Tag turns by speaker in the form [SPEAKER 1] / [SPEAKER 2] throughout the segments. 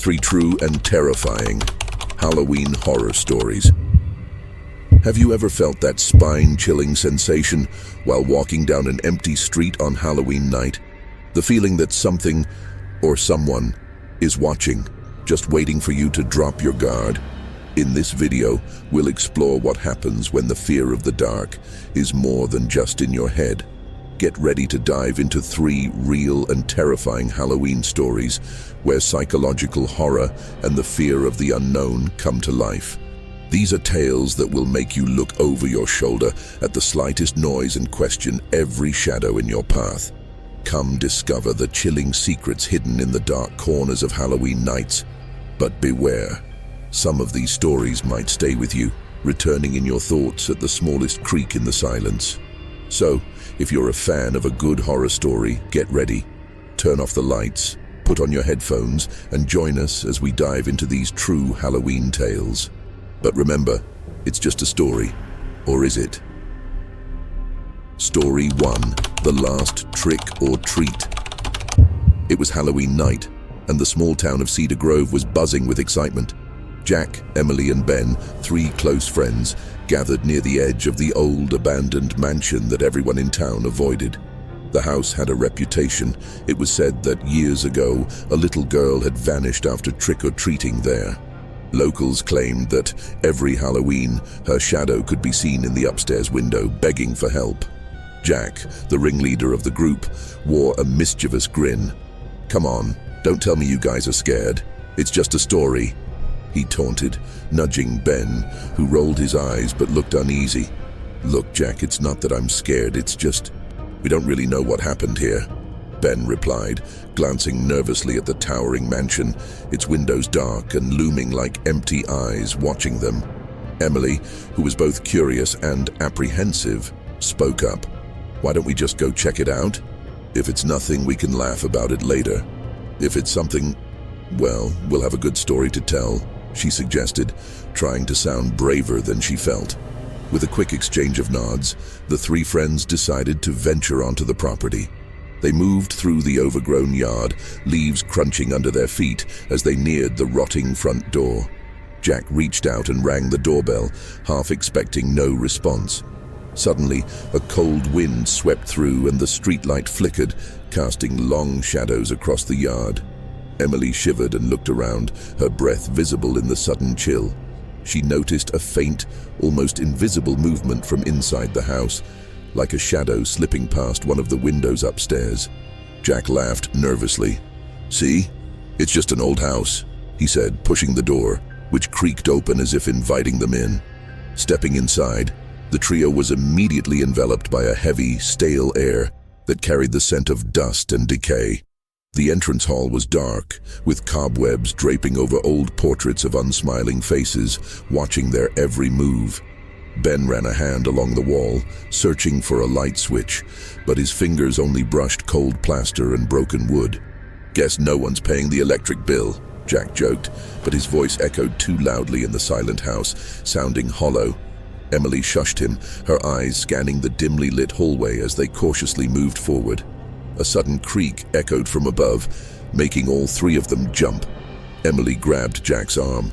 [SPEAKER 1] Three true and terrifying Halloween horror stories. Have you ever felt that spine-chilling sensation while walking down an empty street on Halloween night? The feeling that something or someone is watching, just waiting for you to drop your guard. In this video, we'll explore what happens when the fear of the dark is more than just in your head. Get ready to dive into three real and terrifying Halloween stories where psychological horror and the fear of the unknown come to life. These are tales that will make you look over your shoulder at the slightest noise and question every shadow in your path. Come discover the chilling secrets hidden in the dark corners of Halloween nights. But beware, some of these stories might stay with you, returning in your thoughts at the smallest creak in the silence. So, if you're a fan of a good horror story, get ready. Turn off the lights, put on your headphones, and join us as we dive into these true Halloween tales. But remember, it's just a story. Or is it? Story 1. The Last Trick or Treat. It was Halloween night, and the small town of Cedar Grove was buzzing with excitement. Jack, Emily, and Ben, three close friends, gathered near the edge of the old abandoned mansion that everyone in town avoided. The house had a reputation. It was said that years ago, a little girl had vanished after trick-or-treating there. Locals claimed that every Halloween, her shadow could be seen in the upstairs window begging for help. Jack, the ringleader of the group, wore a mischievous grin. "Come on, don't tell me you guys are scared. It's just a story," he taunted, nudging Ben, who rolled his eyes but looked uneasy. "Look, Jack, it's not that I'm scared, it's just, we don't really know what happened here," Ben replied, glancing nervously at the towering mansion, its windows dark and looming like empty eyes watching them. Emily, who was both curious and apprehensive, spoke up. "Why don't we just go check it out? If it's nothing, we can laugh about it later. If it's something, well, we'll have a good story to tell," she suggested, trying to sound braver than she felt. With a quick exchange of nods, the three friends decided to venture onto the property. They moved through the overgrown yard, leaves crunching under their feet as they neared the rotting front door. Jack reached out and rang the doorbell, half expecting no response. Suddenly, a cold wind swept through and the streetlight flickered, casting long shadows across the yard. Emily shivered and looked around, her breath visible in the sudden chill. She noticed a faint, almost invisible movement from inside the house, like a shadow slipping past one of the windows upstairs. Jack laughed nervously. "See? It's just an old house," he said, pushing the door, which creaked open as if inviting them in. Stepping inside, the trio was immediately enveloped by a heavy, stale air that carried the scent of dust and decay. The entrance hall was dark, with cobwebs draping over old portraits of unsmiling faces, watching their every move. Ben ran a hand along the wall, searching for a light switch, but his fingers only brushed cold plaster and broken wood. "Guess no one's paying the electric bill," Jack joked, but his voice echoed too loudly in the silent house, sounding hollow. Emily shushed him, her eyes scanning the dimly lit hallway as they cautiously moved forward. A sudden creak echoed from above, making all three of them jump. Emily grabbed Jack's arm.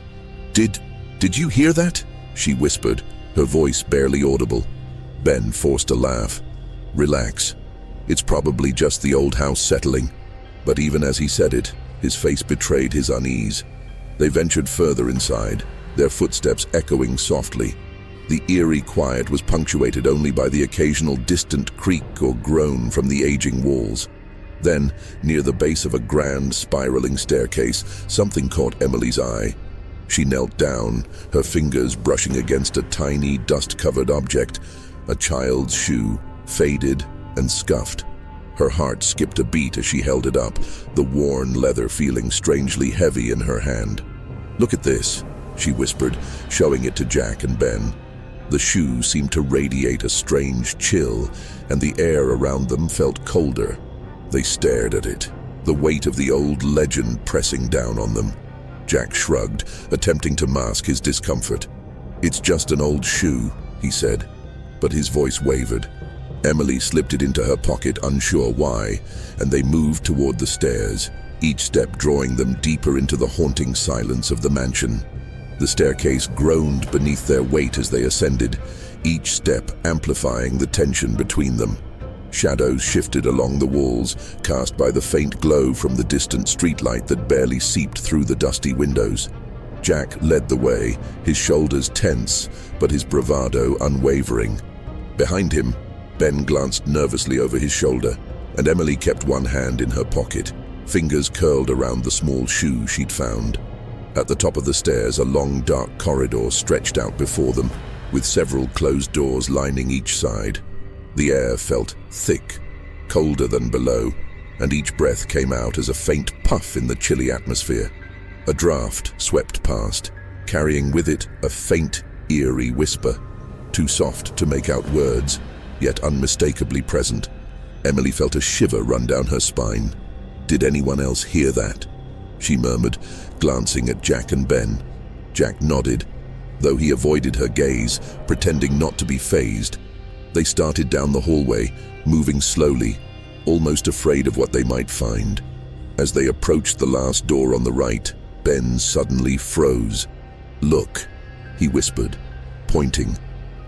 [SPEAKER 1] Did you hear that?" she whispered, her voice barely audible. Ben forced a laugh. "Relax. It's probably just the old house settling." But even as he said it, his face betrayed his unease. They ventured further inside, their footsteps echoing softly. The eerie quiet was punctuated only by the occasional distant creak or groan from the aging walls. Then, near the base of a grand, spiraling staircase, something caught Emily's eye. She knelt down, her fingers brushing against a tiny, dust-covered object, a child's shoe, faded and scuffed. Her heart skipped a beat as she held it up, the worn leather feeling strangely heavy in her hand. "Look at this," she whispered, showing it to Jack and Ben. The shoe seemed to radiate a strange chill, and the air around them felt colder. They stared at it, the weight of the old legend pressing down on them. Jack shrugged, attempting to mask his discomfort. "It's just an old shoe," he said, but his voice wavered. Emily slipped it into her pocket, unsure why, and they moved toward the stairs. each step drawing them deeper into the haunting silence of the mansion. The staircase groaned beneath their weight as they ascended, each step amplifying the tension between them. Shadows shifted along the walls, cast by the faint glow from the distant streetlight that barely seeped through the dusty windows. Jack led the way, his shoulders tense, but his bravado unwavering. Behind him, Ben glanced nervously over his shoulder, and Emily kept one hand in her pocket, fingers curled around the small shoe she'd found. At the top of the stairs, a long, dark corridor stretched out before them, with several closed doors lining each side. The air felt thick, colder than below, and each breath came out as a faint puff in the chilly atmosphere. A draft swept past, carrying with it a faint, eerie whisper, too soft to make out words, yet unmistakably present. Emily felt a shiver run down her spine. Did anyone else hear that? She murmured, glancing at Jack and Ben. Jack nodded, though he avoided her gaze, pretending not to be fazed. They started down the hallway, moving slowly, almost afraid of what they might find. As they approached the last door on the right, Ben suddenly froze. "Look," he whispered, pointing.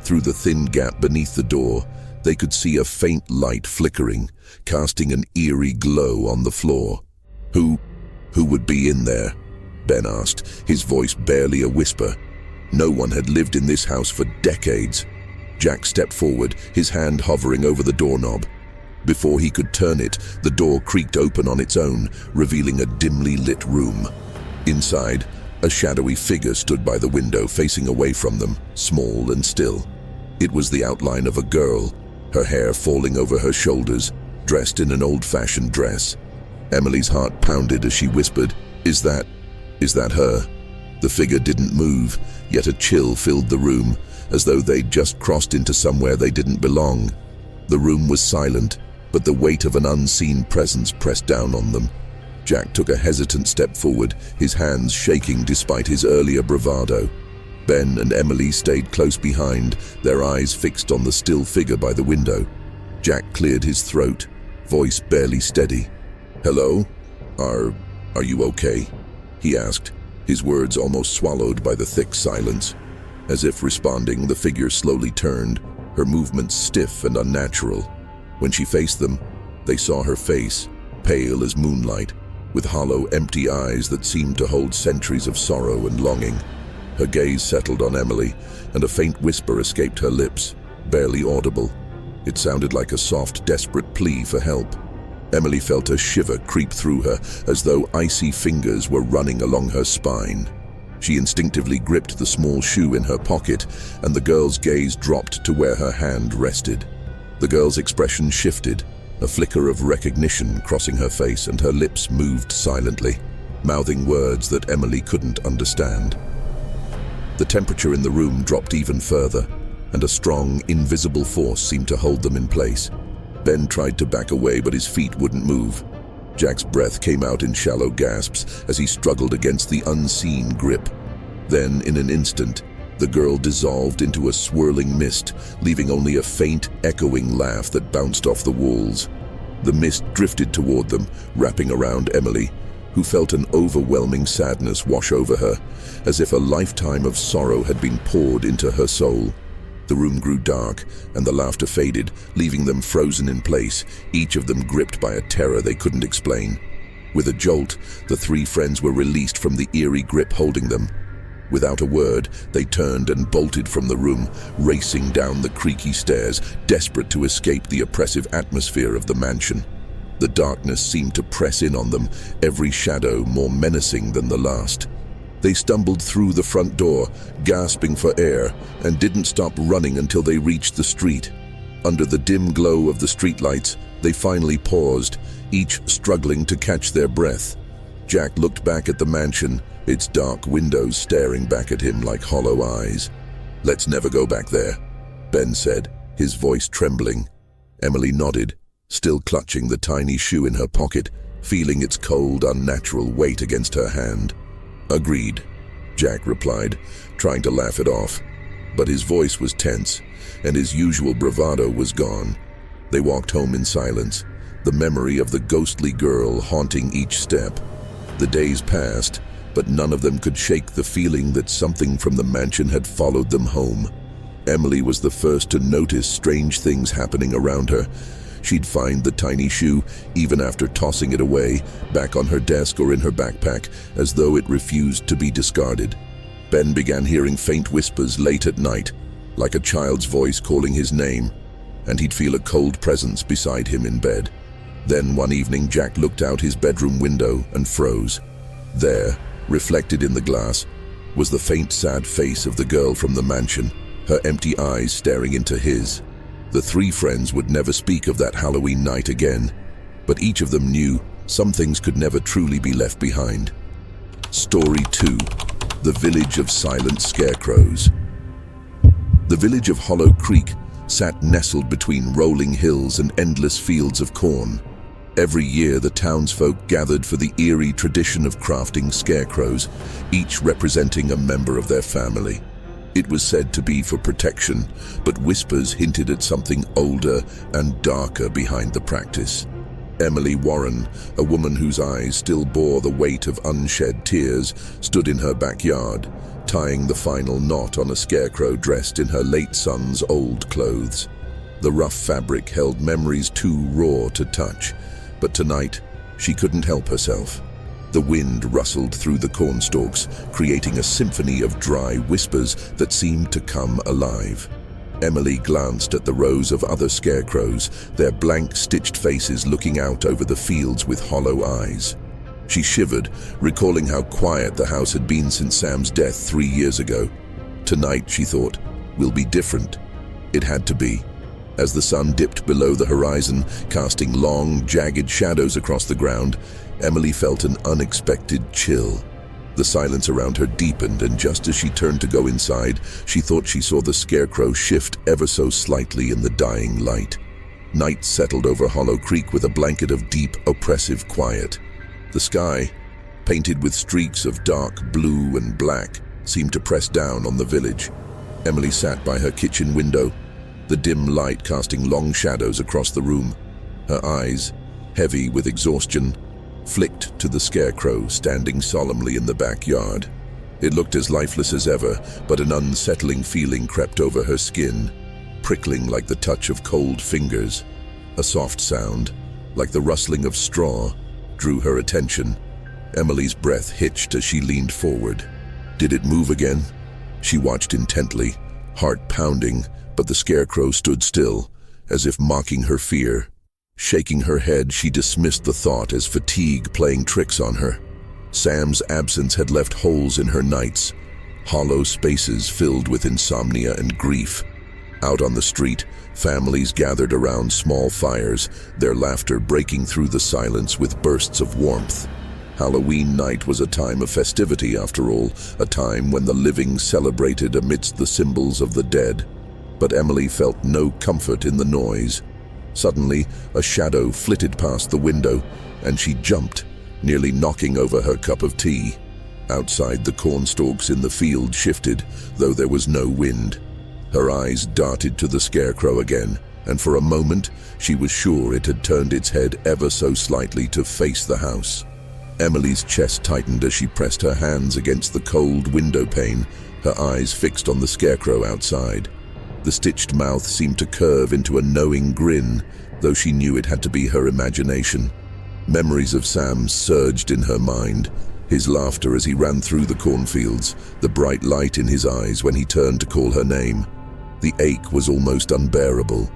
[SPEAKER 1] Through the thin gap beneath the door, they could see a faint light flickering, casting an eerie glow on the floor. Who would be in there?" Ben asked, his voice barely a whisper. No one had lived in this house for decades. Jack stepped forward, his hand hovering over the doorknob. Before he could turn it, the door creaked open on its own, revealing a dimly lit room. Inside, a shadowy figure stood by the window, facing away from them, small and still. It was the outline of a girl, her hair falling over her shoulders, dressed in an old-fashioned dress. Emily's heart pounded as she whispered, Is that her?" The figure didn't move, yet a chill filled the room, as though they'd just crossed into somewhere they didn't belong. The room was silent, but the weight of an unseen presence pressed down on them. Jack took a hesitant step forward, his hands shaking despite his earlier bravado. Ben and Emily stayed close behind, their eyes fixed on the still figure by the window. Jack cleared his throat, voice barely steady. "Hello? Are you okay?" he asked, his words almost swallowed by the thick silence. As if responding, the figure slowly turned, her movements stiff and unnatural. When she faced them, they saw her face, pale as moonlight, with hollow, empty eyes that seemed to hold centuries of sorrow and longing. Her gaze settled on Emily, and a faint whisper escaped her lips, barely audible. It sounded like a soft, desperate plea for help. Emily felt a shiver creep through her, as though icy fingers were running along her spine. She instinctively gripped the small shoe in her pocket, and the girl's gaze dropped to where her hand rested. The girl's expression shifted, a flicker of recognition crossing her face, and her lips moved silently, mouthing words that Emily couldn't understand. The temperature in the room dropped even further, and a strong, invisible force seemed to hold them in place. Ben tried to back away, but his feet wouldn't move. Jack's breath came out in shallow gasps as he struggled against the unseen grip. Then, in an instant, the girl dissolved into a swirling mist, leaving only a faint, echoing laugh that bounced off the walls. The mist drifted toward them, wrapping around Emily, who felt an overwhelming sadness wash over her, as if a lifetime of sorrow had been poured into her soul. The room grew dark, and the laughter faded, leaving them frozen in place, each of them gripped by a terror they couldn't explain. With a jolt, the three friends were released from the eerie grip holding them. Without a word, they turned and bolted from the room, racing down the creaky stairs, desperate to escape the oppressive atmosphere of the mansion. The darkness seemed to press in on them, every shadow more menacing than the last. They stumbled through the front door, gasping for air, and didn't stop running until they reached the street. Under the dim glow of the streetlights, they finally paused, each struggling to catch their breath. Jack looked back at the mansion, its dark windows staring back at him like hollow eyes. "Let's never go back there," Ben said, his voice trembling. Emily nodded, still clutching the tiny shoe in her pocket, feeling its cold, unnatural weight against her hand. "Agreed," Jack replied, trying to laugh it off. But his voice was tense, and his usual bravado was gone. They walked home in silence, the memory of the ghostly girl haunting each step. The days passed, but none of them could shake the feeling that something from the mansion had followed them home. Emily was the first to notice strange things happening around her. She'd find the tiny shoe, even after tossing it away, back on her desk or in her backpack, as though it refused to be discarded. Ben began hearing faint whispers late at night, like a child's voice calling his name, and he'd feel a cold presence beside him in bed. Then one evening, Jack looked out his bedroom window and froze. There, reflected in the glass, was the faint, sad face of the girl from the mansion, her empty eyes staring into his. The three friends would never speak of that Halloween night again, but each of them knew some things could never truly be left behind. Story 2. The Village of Silent Scarecrows. The village of Hollow Creek sat nestled between rolling hills and endless fields of corn. Every year the townsfolk gathered for the eerie tradition of crafting scarecrows, each representing a member of their family. It was said to be for protection, but whispers hinted at something older and darker behind the practice. Emily Warren, a woman whose eyes still bore the weight of unshed tears, stood in her backyard, tying the final knot on a scarecrow dressed in her late son's old clothes. The rough fabric held memories too raw to touch, but tonight she couldn't help herself. The wind rustled through the cornstalks, creating a symphony of dry whispers that seemed to come alive. Emily glanced at the rows of other scarecrows, their blank, stitched faces looking out over the fields with hollow eyes. She shivered, recalling how quiet the house had been since Sam's death 3 years ago. Tonight, she thought, will be different. It had to be. As the sun dipped below the horizon, casting long, jagged shadows across the ground, Emily felt an unexpected chill. The silence around her deepened, and just as she turned to go inside, she thought she saw the scarecrow shift ever so slightly in the dying light. Night settled over Hollow Creek with a blanket of deep, oppressive quiet. The sky, painted with streaks of dark blue and black, seemed to press down on the village. Emily sat by her kitchen window, the dim light casting long shadows across the room. Her eyes, heavy with exhaustion, flicked to the scarecrow standing solemnly in the backyard. It looked as lifeless as ever, but an unsettling feeling crept over her skin, prickling like the touch of cold fingers. A soft sound, like the rustling of straw, drew her attention. Emily's breath hitched as she leaned forward. Did it move again? She watched intently, heart pounding, but the scarecrow stood still, as if mocking her fear. Shaking her head, she dismissed the thought as fatigue playing tricks on her. Sam's absence had left holes in her nights, hollow spaces filled with insomnia and grief. Out on the street, families gathered around small fires, their laughter breaking through the silence with bursts of warmth. Halloween night was a time of festivity, after all, a time when the living celebrated amidst the symbols of the dead. But Emily felt no comfort in the noise. Suddenly, a shadow flitted past the window, and she jumped, nearly knocking over her cup of tea. Outside, the cornstalks in the field shifted, though there was no wind. Her eyes darted to the scarecrow again, and for a moment, she was sure it had turned its head ever so slightly to face the house. Emily's chest tightened as she pressed her hands against the cold window pane, her eyes fixed on the scarecrow outside. The stitched mouth seemed to curve into a knowing grin, though she knew it had to be her imagination. Memories of Sam surged in her mind, his laughter as he ran through the cornfields, the bright light in his eyes when he turned to call her name. The ache was almost unbearable.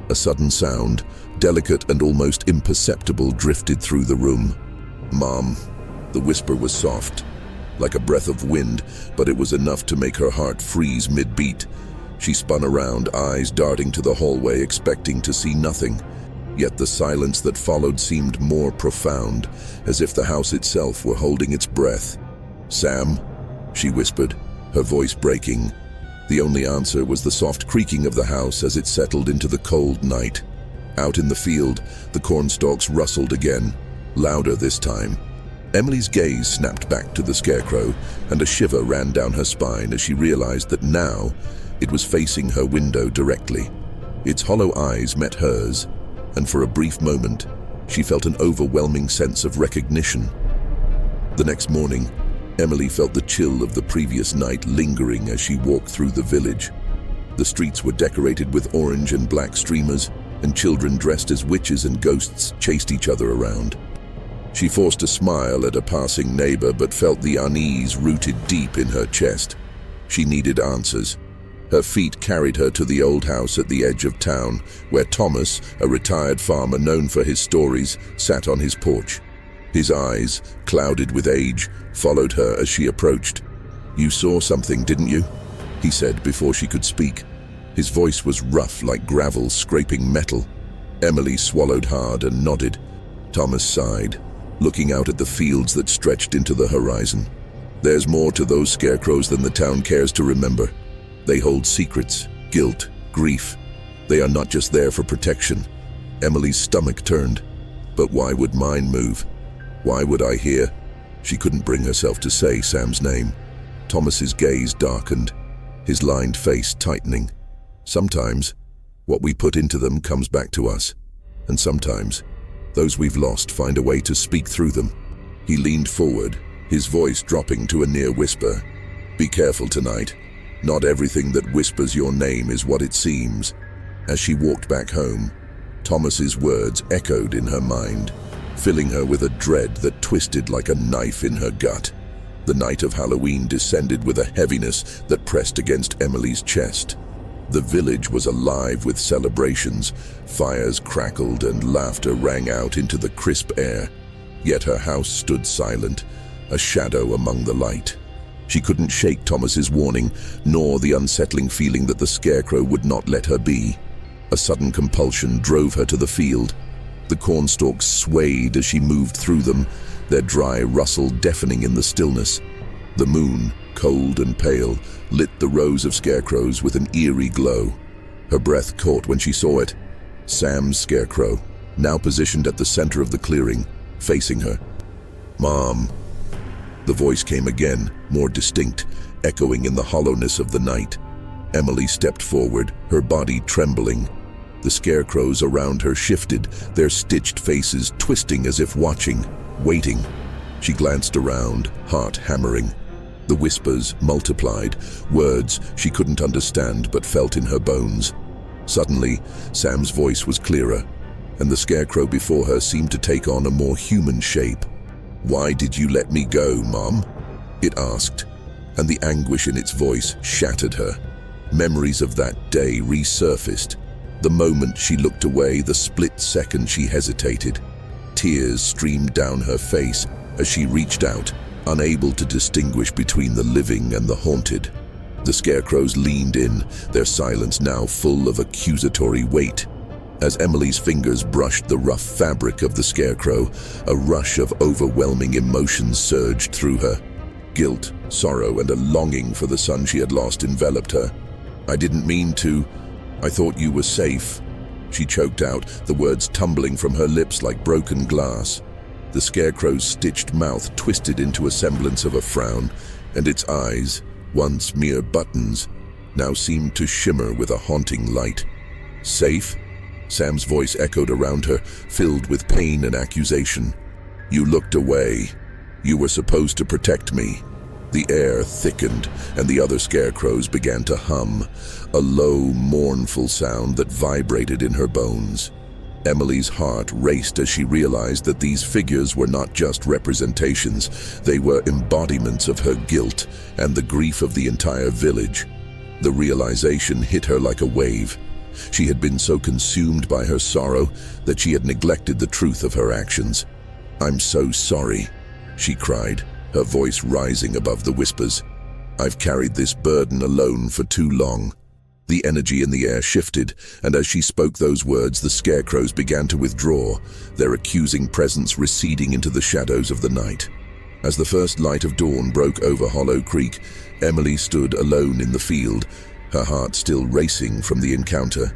[SPEAKER 1] A sudden sound, delicate and almost imperceptible, drifted through the room. "Mom." The whisper was soft, like a breath of wind, but it was enough to make her heart freeze mid-beat. She spun around, eyes darting to the hallway, expecting to see nothing. Yet the silence that followed seemed more profound, as if the house itself were holding its breath. "Sam?" she whispered, her voice breaking. The only answer was the soft creaking of the house as it settled into the cold night. Out in the field, the cornstalks rustled again, louder this time. Emily's gaze snapped back to the scarecrow, and a shiver ran down her spine as she realized that now it was facing her window directly. Its hollow eyes met hers, and for a brief moment, She felt an overwhelming sense of recognition. The next morning, Emily felt the chill of the previous night lingering as she walked through the village. The streets were decorated with orange and black streamers, and children dressed as witches and ghosts chased each other around. She forced a smile at a passing neighbor but felt the unease rooted deep in her chest. She needed answers. Her feet carried her to the old house at the edge of town, where Thomas, a retired farmer known for his stories, sat on his porch. His eyes, clouded with age, followed her as she approached. "You saw something, didn't you?" he said before she could speak. His voice was rough like gravel scraping metal. Emily swallowed hard and nodded. Thomas sighed, looking out at the fields that stretched into the horizon. "There's more to those scarecrows than the town cares to remember. They hold secrets, guilt, grief. They are not just there for protection." Emily's stomach turned. But why would mine move? Why would I hear? She couldn't bring herself to say Sam's name. Thomas's gaze darkened, his lined face tightening. Sometimes, what we put into them comes back to us. And sometimes, those we've lost find a way to speak through them. He leaned forward, his voice dropping to a near whisper. "Be careful tonight. Not everything that whispers your name is what it seems." As she walked back home, Thomas's words echoed in her mind, filling her with a dread that twisted like a knife in her gut. The night of Halloween descended with a heaviness that pressed against Emily's chest. The village was alive with celebrations. Fires crackled and laughter rang out into the crisp air. Yet her house stood silent, a shadow among the light. She couldn't shake Thomas's warning, nor the unsettling feeling that the scarecrow would not let her be. A sudden compulsion drove her to the field. The cornstalks swayed as she moved through them, their dry rustle deafening in the stillness. The moon, cold and pale, lit the rows of scarecrows with an eerie glow. Her breath caught when she saw it. Sam's scarecrow, now positioned at the center of the clearing, facing her. "Mom." The voice came again, more distinct, echoing in the hollowness of the night. Emily stepped forward, her body trembling. The scarecrows around her shifted, their stitched faces twisting as if watching, waiting. She glanced around, heart hammering. The whispers multiplied, words she couldn't understand but felt in her bones. Suddenly, Sam's voice was clearer, and the scarecrow before her seemed to take on a more human shape. "Why did you let me go, Mom?" it asked, and the anguish in its voice shattered her. Memories of that day resurfaced. The moment she looked away, the split second she hesitated. Tears streamed down her face as she reached out, unable to distinguish between the living and the haunted. The scarecrows leaned in, their silence now full of accusatory weight. As Emily's fingers brushed the rough fabric of the scarecrow, a rush of overwhelming emotions surged through her. Guilt, sorrow, and a longing for the son she had lost enveloped her. "I didn't mean to. I thought you were safe," she choked out, the words tumbling from her lips like broken glass. The scarecrow's stitched mouth twisted into a semblance of a frown, and its eyes, once mere buttons, now seemed to shimmer with a haunting light. "Safe?" Sam's voice echoed around her, filled with pain and accusation. "You looked away. You were supposed to protect me." The air thickened, and the other scarecrows began to hum, a low, mournful sound that vibrated in her bones. Emily's heart raced as she realized that these figures were not just representations, they were embodiments of her guilt and the grief of the entire village. The realization hit her like a wave. She had been so consumed by her sorrow that she had neglected the truth of her actions. "I'm so sorry," she cried, her voice rising above the whispers. "I've carried this burden alone for too long." The energy in the air shifted, and as she spoke those words, the scarecrows began to withdraw, their accusing presence receding into the shadows of the night. As the first light of dawn broke over Hollow Creek, Emily stood alone in the field, her heart still racing from the encounter.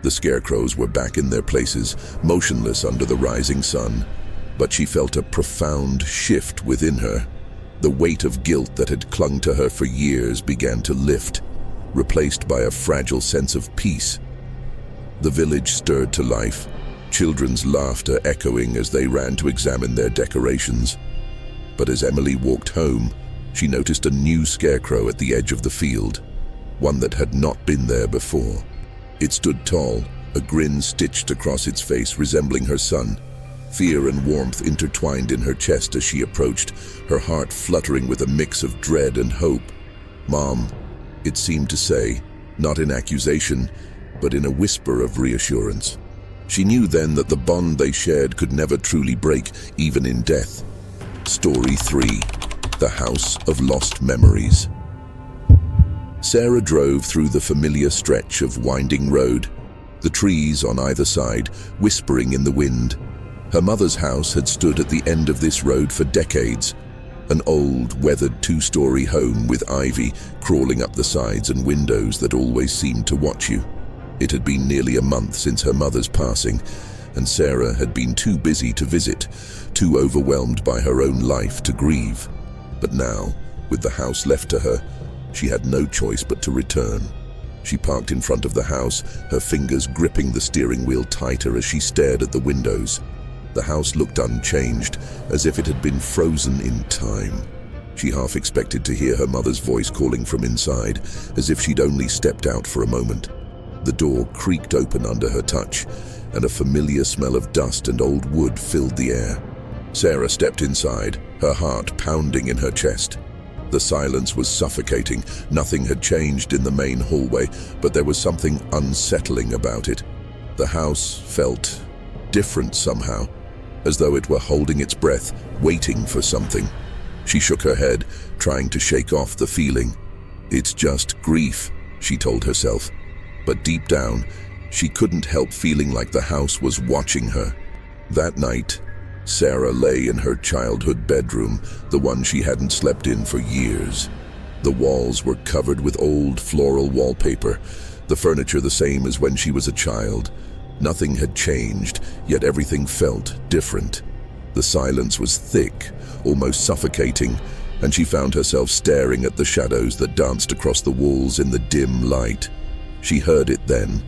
[SPEAKER 1] The scarecrows were back in their places, motionless under the rising sun, but she felt a profound shift within her. The weight of guilt that had clung to her for years began to lift, replaced by a fragile sense of peace. The village stirred to life, children's laughter echoing as they ran to examine their decorations. But as Emily walked home, she noticed a new scarecrow at the edge of the field, one that had not been there before. It stood tall, a grin stitched across its face resembling her son. Fear and warmth intertwined in her chest as she approached, her heart fluttering with a mix of dread and hope. "Mom," it seemed to say, not in accusation, but in a whisper of reassurance. She knew then that the bond they shared could never truly break, even in death. Story 3. The House of Lost Memories. Sarah drove through the familiar stretch of winding road, the trees on either side whispering in the wind. Her mother's house had stood at the end of this road for decades, an old, weathered two-story home with ivy crawling up the sides and windows that always seemed to watch you. It had been nearly a month since her mother's passing, and Sarah had been too busy to visit, too overwhelmed by her own life to grieve. But now, with the house left to her, she had no choice but to return. She parked in front of the house, her fingers gripping the steering wheel tighter as she stared at the windows. The house looked unchanged, as if it had been frozen in time. She half expected to hear her mother's voice calling from inside, as if she'd only stepped out for a moment. The door creaked open under her touch, and a familiar smell of dust and old wood filled the air. Sarah stepped inside, her heart pounding in her chest. The silence was suffocating. Nothing had changed in the main hallway, but there was something unsettling about it. The house felt different somehow, as though it were holding its breath, waiting for something. She shook her head, trying to shake off the feeling. "It's just grief," she told herself. But deep down, she couldn't help feeling like the house was watching her. That night, Sarah lay in her childhood bedroom, the one she hadn't slept in for years. The walls were covered with old floral wallpaper, the furniture the same as when she was a child. Nothing had changed, yet everything felt different. The silence was thick, almost suffocating, and she found herself staring at the shadows that danced across the walls in the dim light. She heard it then,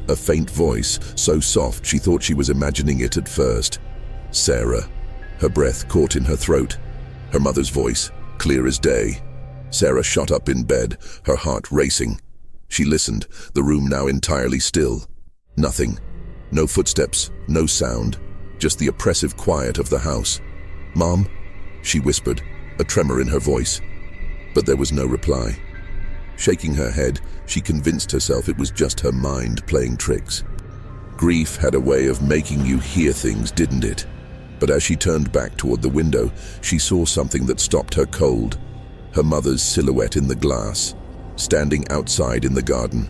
[SPEAKER 1] a faint voice, so soft she thought she was imagining it at first. Sarah. Her breath caught in her throat. Her mother's voice, clear as day. Sarah shot up in bed, her heart racing. She listened, the room now entirely still. Nothing. No footsteps, no sound, just the oppressive quiet of the house. "Mom?" she whispered, a tremor in her voice. But there was no reply. Shaking her head, she convinced herself it was just her mind playing tricks. Grief had a way of making you hear things, didn't it? But as she turned back toward the window, she saw something that stopped her cold. Her mother's silhouette in the glass, standing outside in the garden.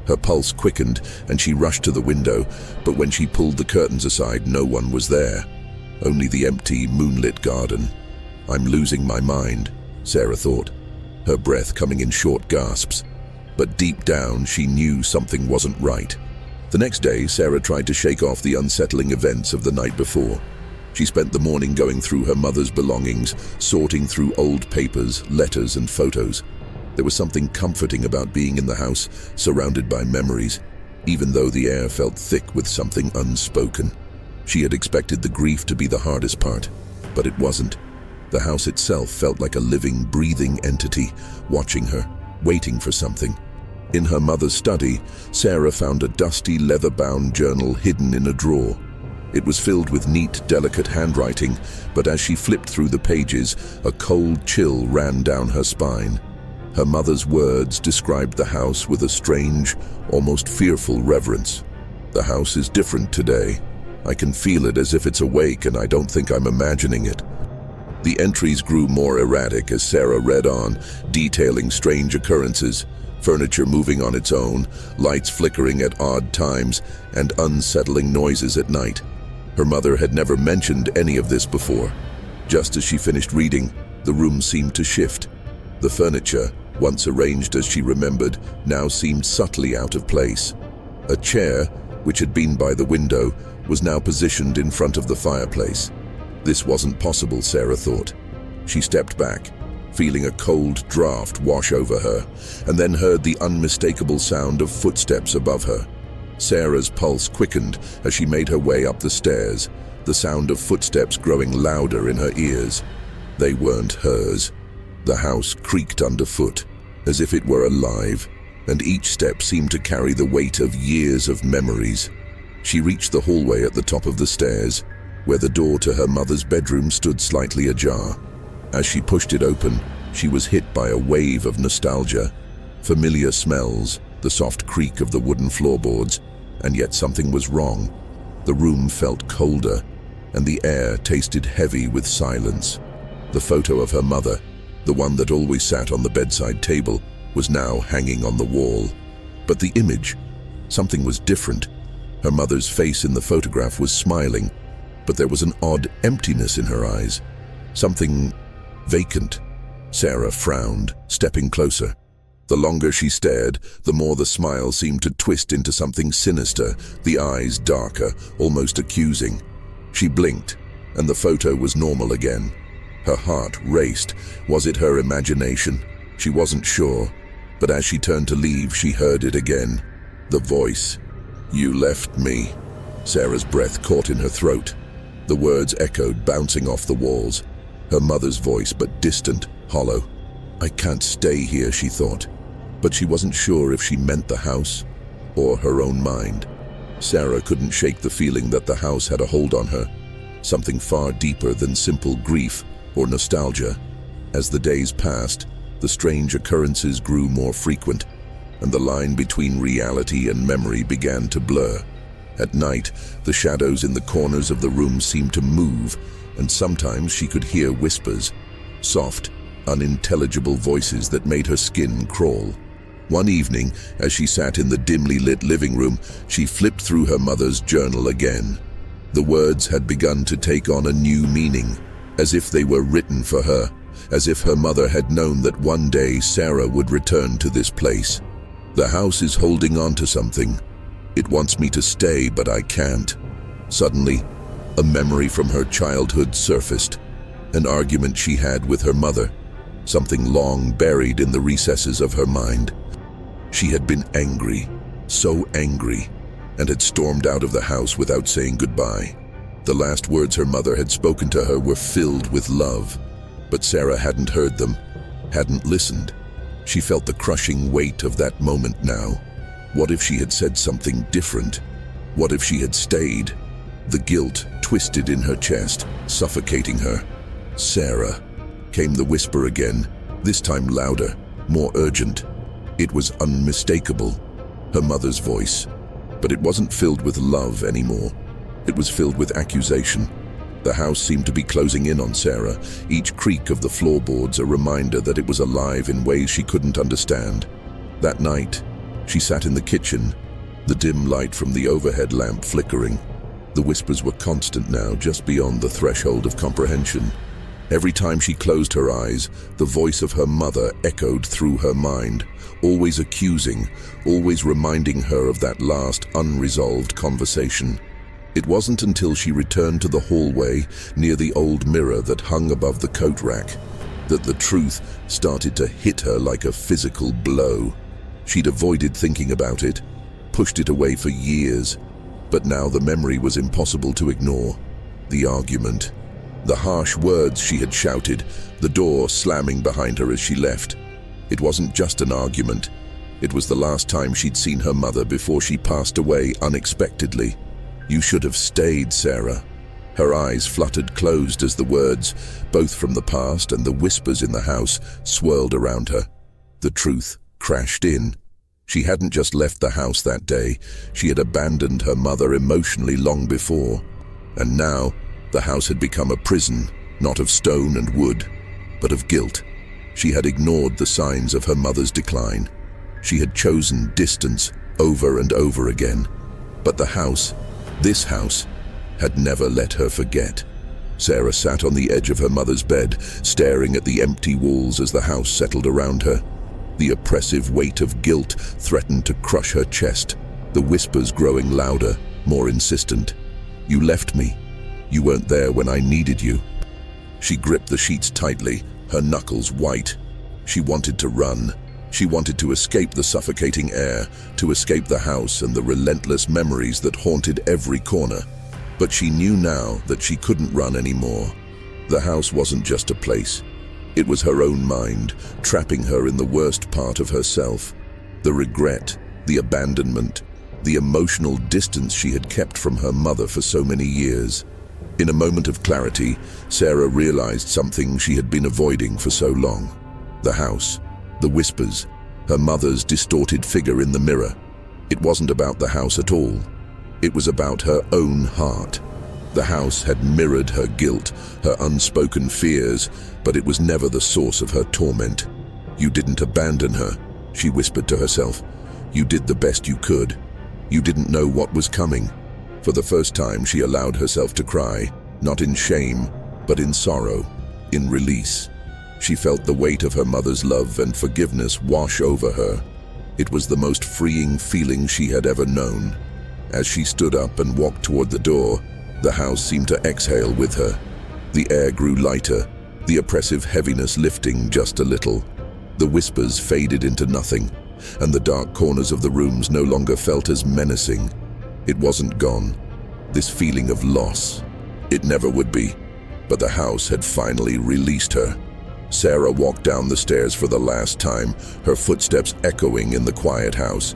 [SPEAKER 1] Her pulse quickened and she rushed to the window, but when she pulled the curtains aside, no one was there. Only the empty, moonlit garden. "I'm losing my mind," Sarah thought, her breath coming in short gasps. But deep down, she knew something wasn't right. The next day, Sarah tried to shake off the unsettling events of the night before. She spent the morning going through her mother's belongings, sorting through old papers, letters, and photos. There was something comforting about being in the house, surrounded by memories, even though the air felt thick with something unspoken. She had expected the grief to be the hardest part, but it wasn't. The house itself felt like a living, breathing entity, watching her, waiting for something. In her mother's study, Sarah found a dusty, leather-bound journal hidden in a drawer. It was filled with neat, delicate handwriting, but as she flipped through the pages, a cold chill ran down her spine. Her mother's words described the house with a strange, almost fearful reverence. "The house is different today. I can feel it as if it's awake, and I don't think I'm imagining it." The entries grew more erratic as Sarah read on, detailing strange occurrences, furniture moving on its own, lights flickering at odd times, and unsettling noises at night. Her mother had never mentioned any of this before. Just as she finished reading, the room seemed to shift. The furniture, once arranged as she remembered, now seemed subtly out of place. A chair, which had been by the window, was now positioned in front of the fireplace. This wasn't possible, Sarah thought. She stepped back, feeling a cold draft wash over her, and then heard the unmistakable sound of footsteps above her. Sarah's pulse quickened as she made her way up the stairs, the sound of footsteps growing louder in her ears. They weren't hers. The house creaked underfoot, as if it were alive, and each step seemed to carry the weight of years of memories. She reached the hallway at the top of the stairs, where the door to her mother's bedroom stood slightly ajar. As she pushed it open, she was hit by a wave of nostalgia. Familiar smells, the soft creak of the wooden floorboards, and yet something was wrong. The room felt colder, and the air tasted heavy with silence. The photo of her mother, the one that always sat on the bedside table, was now hanging on the wall. But the image, something was different. Her mother's face in the photograph was smiling, but there was an odd emptiness in her eyes. Something vacant. Sarah frowned, stepping closer. The longer she stared, the more the smile seemed to twist into something sinister, the eyes darker, almost accusing. She blinked, and the photo was normal again. Her heart raced. Was it her imagination? She wasn't sure, but as she turned to leave, she heard it again. The voice. "You left me." Sarah's breath caught in her throat. The words echoed, bouncing off the walls. Her mother's voice, but distant, hollow. "I can't stay here," she thought. But she wasn't sure if she meant the house or her own mind. Sarah couldn't shake the feeling that the house had a hold on her, something far deeper than simple grief or nostalgia. As the days passed, the strange occurrences grew more frequent, and the line between reality and memory began to blur. At night, the shadows in the corners of the room seemed to move, and sometimes she could hear whispers, soft, unintelligible voices that made her skin crawl. One evening, as she sat in the dimly lit living room, she flipped through her mother's journal again. The words had begun to take on a new meaning, as if they were written for her, as if her mother had known that one day Sarah would return to this place. "The house is holding on to something. It wants me to stay, but I can't." Suddenly, a memory from her childhood surfaced, an argument she had with her mother, something long buried in the recesses of her mind. She had been angry, so angry, and had stormed out of the house without saying goodbye. The last words her mother had spoken to her were filled with love, but Sarah hadn't heard them, hadn't listened. She felt the crushing weight of that moment now. What if she had said something different? What if she had stayed? The guilt twisted in her chest, suffocating her. "Sarah," came the whisper again, this time louder, more urgent. It was unmistakable, her mother's voice. But it wasn't filled with love anymore. It was filled with accusation. The house seemed to be closing in on Sarah, each creak of the floorboards a reminder that it was alive in ways she couldn't understand. That night, she sat in the kitchen, the dim light from the overhead lamp flickering. The whispers were constant now, just beyond the threshold of comprehension. Every time she closed her eyes, the voice of her mother echoed through her mind, always accusing, always reminding her of that last unresolved conversation. It wasn't until she returned to the hallway near the old mirror that hung above the coat rack that the truth started to hit her like a physical blow. She'd avoided thinking about it, pushed it away for years, but now the memory was impossible to ignore. The argument, the harsh words she had shouted, the door slamming behind her as she left. It wasn't just an argument. It was the last time she'd seen her mother before she passed away unexpectedly. "You should have stayed, Sarah." Her eyes fluttered closed as the words, both from the past and the whispers in the house, swirled around her. The truth crashed in. She hadn't just left the house that day. She had abandoned her mother emotionally long before. And now, the house had become a prison, not of stone and wood, but of guilt. She had ignored the signs of her mother's decline. She had chosen distance over and over again. But the house, this house, had never let her forget. Sarah sat on the edge of her mother's bed, staring at the empty walls as the house settled around her. The oppressive weight of guilt threatened to crush her chest, the whispers growing louder, more insistent. "You left me. You weren't there when I needed you." She gripped the sheets tightly, her knuckles white. She wanted to run, She wanted to escape the suffocating air, to escape the house and the relentless memories that haunted every corner. But she knew now that she couldn't run anymore. The house wasn't just a place. It was her own mind, trapping her in the worst part of herself. The regret, the abandonment, the emotional distance she had kept from her mother for so many years. In a moment of clarity, Sarah realized something she had been avoiding for so long. The house, the whispers, her mother's distorted figure in the mirror. It wasn't about the house at all. It was about her own heart. The house had mirrored her guilt, her unspoken fears, but it was never the source of her torment. "You didn't abandon her," she whispered to herself. "You did the best you could. You didn't know what was coming." For the first time, she allowed herself to cry, not in shame, but in sorrow, in release. She felt the weight of her mother's love and forgiveness wash over her. It was the most freeing feeling she had ever known. As she stood up and walked toward the door, the house seemed to exhale with her. The air grew lighter, the oppressive heaviness lifting just a little. The whispers faded into nothing, and the dark corners of the rooms no longer felt as menacing. It wasn't gone, this feeling of loss. It never would be, but the house had finally released her. Sarah walked down the stairs for the last time, her footsteps echoing in the quiet house.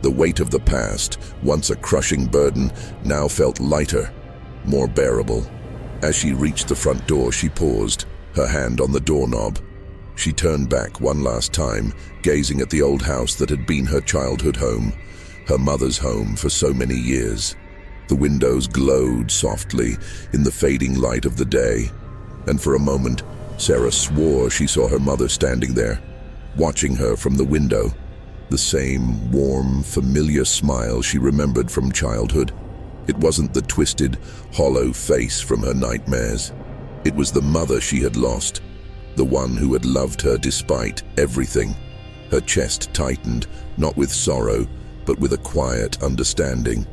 [SPEAKER 1] The weight of the past, once a crushing burden, now felt lighter, more bearable. As she reached the front door, she paused, her hand on the doorknob. She turned back one last time, gazing at the old house that had been her childhood home, her mother's home for so many years. The windows glowed softly in the fading light of the day, and for a moment, Sarah swore she saw her mother standing there, watching her from the window. The same warm, familiar smile she remembered from childhood. It wasn't the twisted, hollow face from her nightmares. It was the mother she had lost, the one who had loved her despite everything. Her chest tightened, not with sorrow, but with a quiet understanding.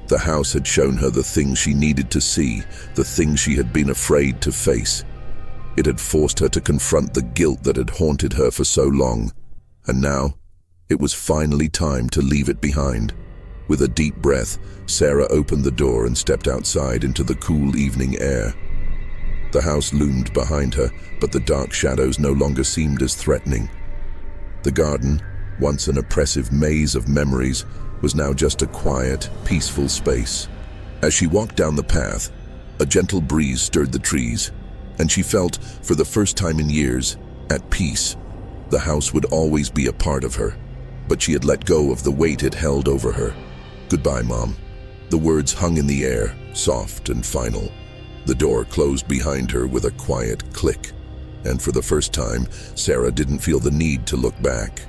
[SPEAKER 1] The house had shown her the things she needed to see, the things she had been afraid to face. It had forced her to confront the guilt that had haunted her for so long. And now, it was finally time to leave it behind. With a deep breath, Sarah opened the door and stepped outside into the cool evening air. The house loomed behind her, but the dark shadows no longer seemed as threatening. The garden, once an oppressive maze of memories, was now just a quiet, peaceful space. As she walked down the path, a gentle breeze stirred the trees, and she felt, for the first time in years, at peace. The house would always be a part of her, but she had let go of the weight it held over her. "Goodbye, Mom." The words hung in the air, soft and final. The door closed behind her with a quiet click, and for the first time, Sarah didn't feel the need to look back.